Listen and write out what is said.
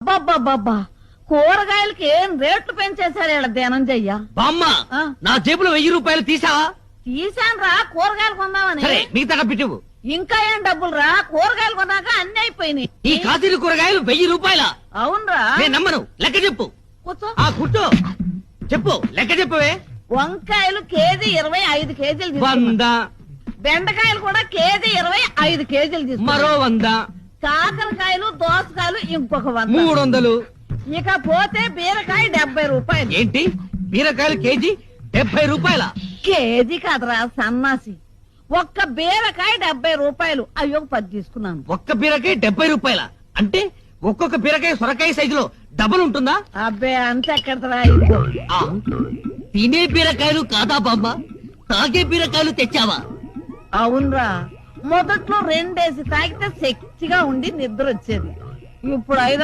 అబ్బబ్బబ్బబ్బా కూరగాయలకి ఏం రేట్లు పెంచేశారు ఇలా ధనంజయ్య. బామ్మ నా జేబులో 1000 రూపాయలు తీసావా? తీసాను రా కూరగాయలు కొందామని. సరే మిగతా డబ్బిటివు. ఇంకా ఏం డబ్బులు రా, కూరగాయలు కొన్నాక అన్ని అయిపోయినాయి. ఈ కాశీలు కూరగాయలు 1000 రూపాయల? అవునరా. నేను నమ్మను, లెక్క చెప్పు. కూర్చో. కూర్చో చెప్పు, లెక్క చెప్పవే. వంకాయలు కేజీ 25 కేజీలు తీసుకున్నా. 100. బెండకాయలు కూడా కేజీ 25 కేజీలు తీసుకున్నా. మరో 100. కాకరకాయలు దోసకాయలు ఇంకొక 100. 300. ఇక పోతే బీరకాయ 70 రూపాయలు. ఏంటి బీరకాయలు కేజీ 70 రూపాయల? కేజీ కాదురా సన్నాసి, ఒక్క బీరకాయ 70 రూపాయలు. అయ్యో 10 తీసుకున్నాను. ఒక్క బీరకాయ 70 రూపాయల అంటే ఒక్కొక్క బీరకాయ సొరకాయ సైజులో డబల్ ఉంటుందా? అబ్బే అంతెక్కడరా. తినే బీరకాయలు కాదా బామ్మ, తాగే బీరకాయలు తెచ్చావా? అవునరా, మొదట్లో 2 తాగితే శక్తిగా ఉండి నిద్ర వచ్చేది. ఇప్పుడు 5